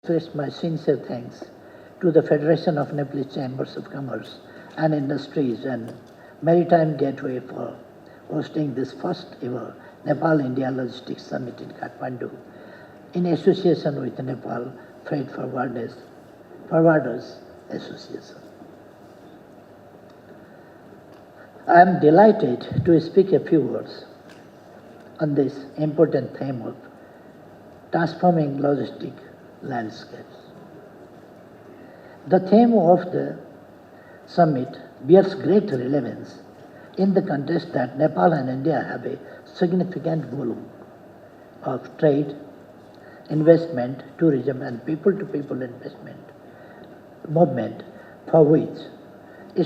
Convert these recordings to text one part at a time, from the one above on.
express my sincere thanks to the Federation of Nepalese Chambers of Commerce and Industries and Maritime Gateway for hosting this first ever Nepal-India Logistics Summit in Kathmandu in association with the Nepal Freight Forwarders Association. I am delighted to speak a few words on this important theme of transforming logistic landscapes. The theme of the summit bears great relevance in the context that Nepal and India have a significant volume of trade, investment, tourism, and people-to-people investment movement for which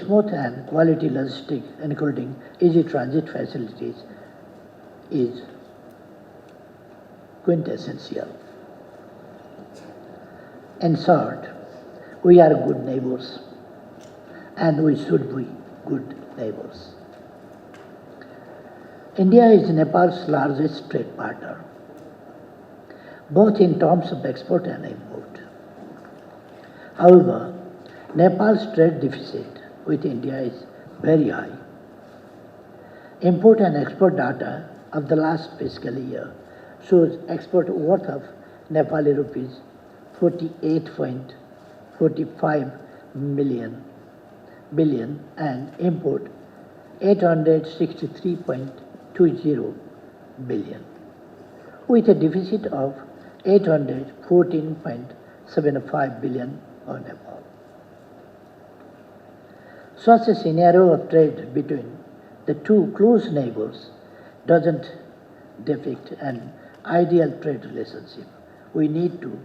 smooth and quality logistics, including easy transit facilities, is quintessential. In short, we are good neighbors, and we should be good neighbors. India is Nepal's largest trade partner, both in terms of export and import. However, Nepal's trade deficit with India is very high. Import and export data of the last fiscal year shows export worth of Nepali rupees 48.45 billion and import 863.20 billion, with a deficit of 814.75 billion on Nepal. Such a scenario of trade between the two close neighbors doesn't depict an ideal trade relationship. We need to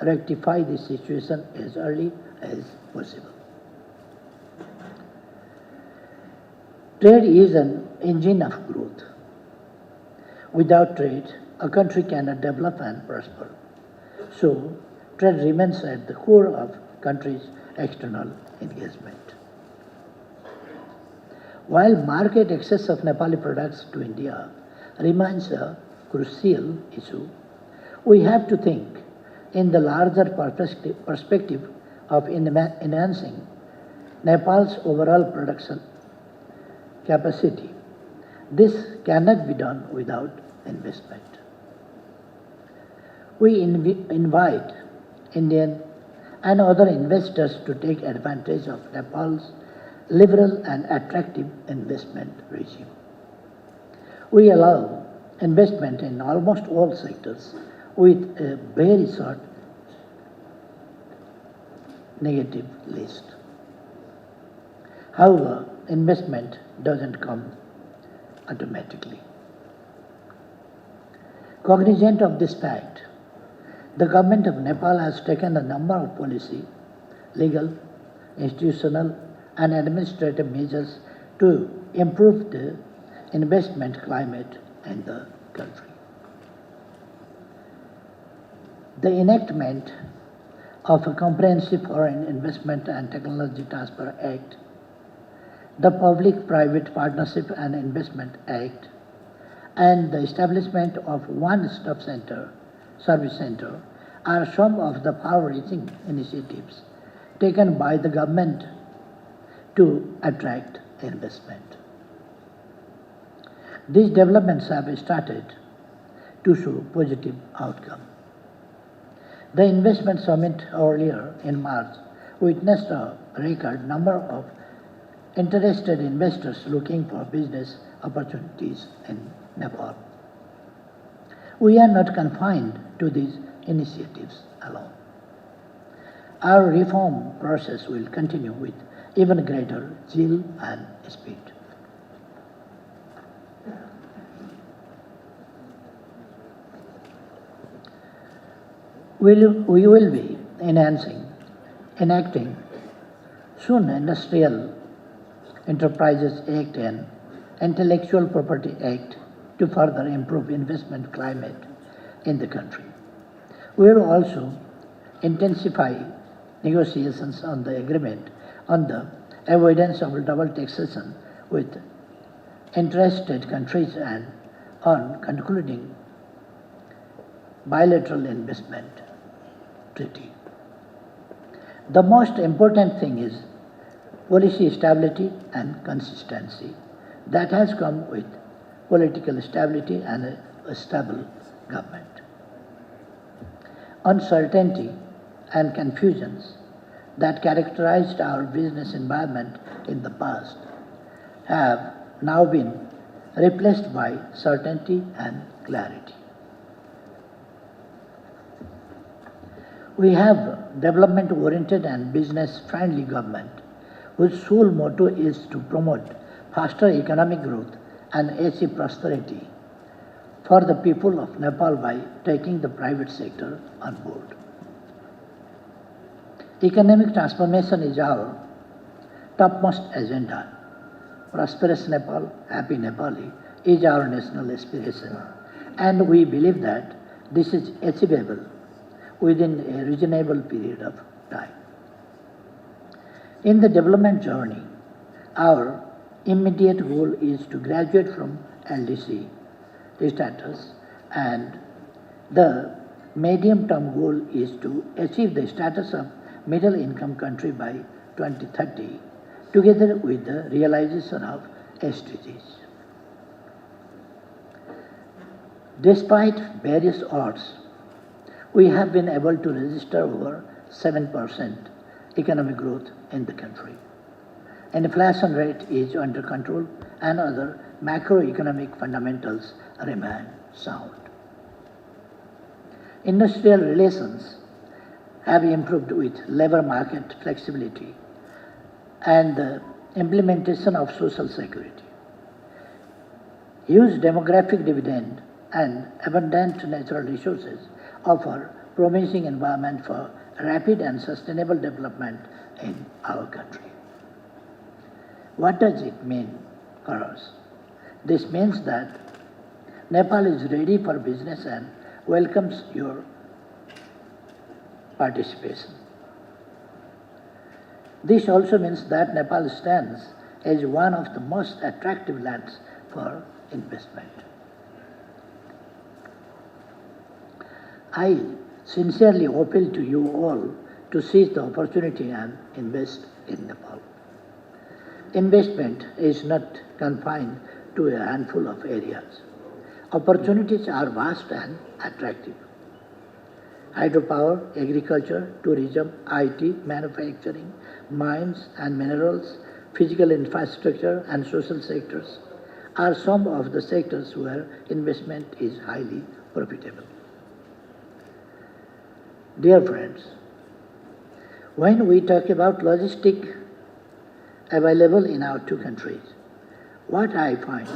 rectify this situation as early as possible. Trade is an engine of growth. Without trade, a country cannot develop and prosper. So, trade remains at the core of country's external engagement. While market access of Nepali products to India remains a crucial issue, we have to think in the larger perspective of enhancing Nepal's overall production capacity. This cannot be done without investment. We invite Indian and other investors to take advantage of Nepal's liberal and attractive investment regime. We allow investment in almost all sectors with a very short negative list. However, investment doesn't come automatically. Cognizant of this fact, the government of Nepal has taken a number of policy, legal, institutional, and administrative measures to improve the investment climate in the country. The enactment of a comprehensive Foreign Investment and Technology Transfer Act, the Public-Private Partnership and Investment Act, and the establishment of one-stop service center are some of the far-reaching initiatives taken by the government to attract investment. These developments have started to show positive outcome. The investment summit earlier in March witnessed a record number of interested investors looking for business opportunities in Nepal. We are not confined to these initiatives alone. Our reform process will continue with even greater zeal and speed. We will be enacting soon Industrial Enterprises Act and Intellectual Property Act to further improve investment climate in the country. We will also intensify negotiations on the agreement on the avoidance of double taxation with interested countries and on concluding bilateral investment treaty. The most important thing is policy stability and consistency that has come with political stability and a stable government. Uncertainty and confusions that characterized our business environment in the past have now been replaced by certainty and clarity. We have development-oriented and business-friendly government whose sole motto is to promote faster economic growth and achieve prosperity for the people of Nepal by taking the private sector on board. Economic transformation is our topmost agenda. Prosperous Nepal, happy Nepali is our national aspiration, and we believe that this is achievable within a reasonable period of time. In the development journey, our immediate goal is to graduate from LDC status, and the medium-term goal is to achieve the status of middle-income country by 2030, together with the realization of SDGs. Despite various odds, we have been able to register over 7% economic growth in the country. Inflation rate is under control and other macroeconomic fundamentals remain sound. Industrial relations have improved with labor market flexibility and the implementation of social security. Huge demographic dividend and abundant natural resources offer promising environment for rapid and sustainable development in our country. What does it mean for us? This means that Nepal is ready for business and welcomes your participation. This also means that Nepal stands as one of the most attractive lands for investment. I sincerely appeal to you all to seize the opportunity and invest in Nepal. Investment is not confined to a handful of areas. Opportunities are vast and attractive. Hydropower, agriculture, tourism, IT, manufacturing, mines and minerals, physical infrastructure and social sectors are some of the sectors where investment is highly profitable. Dear friends, when we talk about logistics available in our two countries, what I find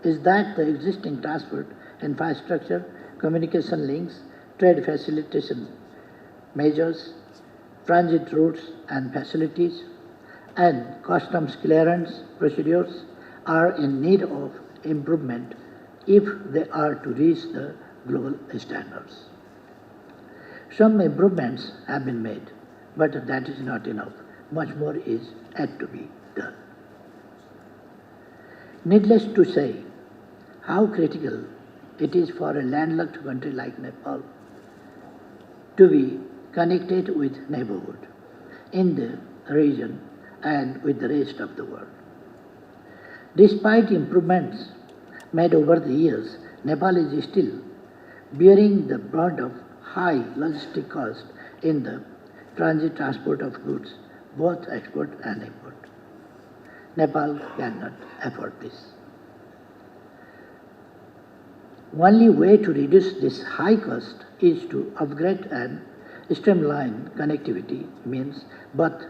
is that the existing transport infrastructure, communication links, trade facilitation measures, transit routes and facilities, and customs clearance procedures are in need of improvement if they are to reach the global standards. Some improvements have been made, but that is not enough. Much more is yet to be done. Needless to say, how critical it is for a landlocked country like Nepal to be connected with neighborhood in the region and with the rest of the world. Despite improvements made over the years, Nepal is still bearing the brunt of high logistic cost in the transit transport of goods, both export and import. Nepal cannot afford this. Only way to reduce this high cost is to upgrade and streamline connectivity, means both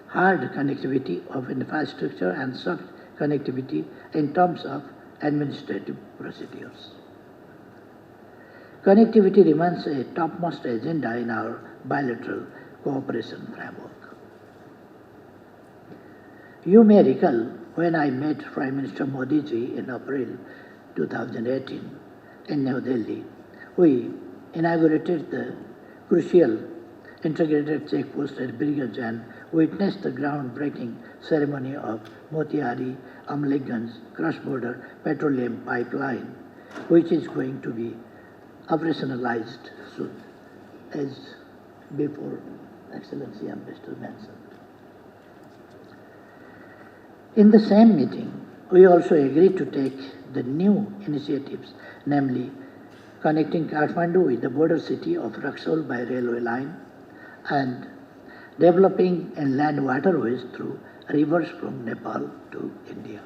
hard connectivity of infrastructure and soft connectivity in terms of administrative procedures. Connectivity remains a topmost agenda in our bilateral cooperation framework. You may recall when I met Prime Minister Modi ji in April 2018 in New Delhi, we inaugurated the crucial integrated checkpost at Birgunj and witnessed the groundbreaking ceremony of Motiari Amlekhganj cross-border petroleum pipeline, which is going to be operationalized soon. As before Excellency Ambassador mentioned. In the same meeting, we also agreed to take the new initiatives, namely connecting Kathmandu with the border city of Raxaul by railway line and developing inland waterways through rivers from Nepal to India.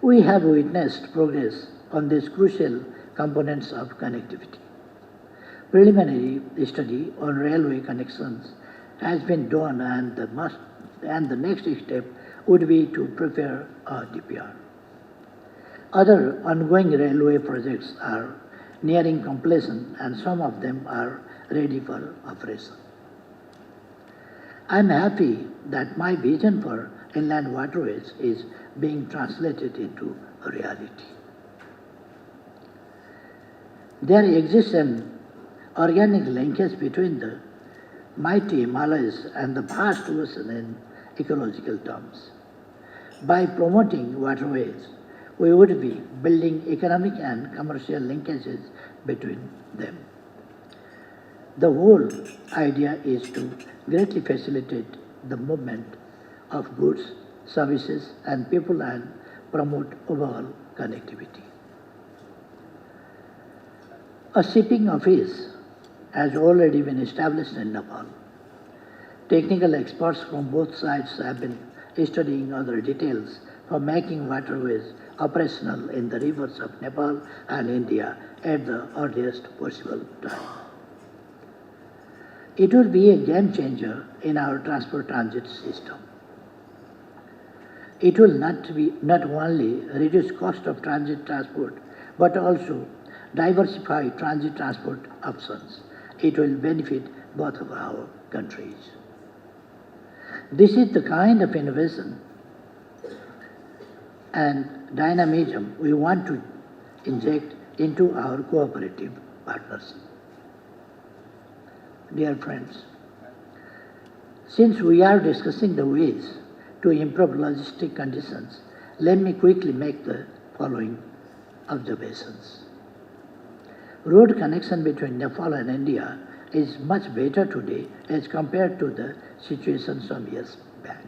We have witnessed progress on these crucial components of connectivity. Preliminary study on railway connections has been done, and the next step would be to prepare a DPR. Other ongoing railway projects are nearing completion, and some of them are ready for operation. I am happy that my vision for inland waterways is being translated into a reality. There exists an organic linkage between the mighty Himalayas and the vast ocean in ecological terms. By promoting waterways, we would be building economic and commercial linkages between them. The whole idea is to greatly facilitate the movement of goods, services, and people and promote overall connectivity. A shipping office has already been established in Nepal. Technical experts from both sides have been studying other details for making waterways operational in the rivers of Nepal and India at the earliest possible time. It will be a game changer in our transport transit system. It will not only reduce cost of transit transport, but also diversify transit transport options. It will benefit both of our countries. This is the kind of innovation and dynamism we want to inject into our cooperative partnership. Dear friends, since we are discussing the ways to improve logistic conditions, let me quickly make the following observations. Road connection between Nepal and India is much better today as compared to the situation some years back.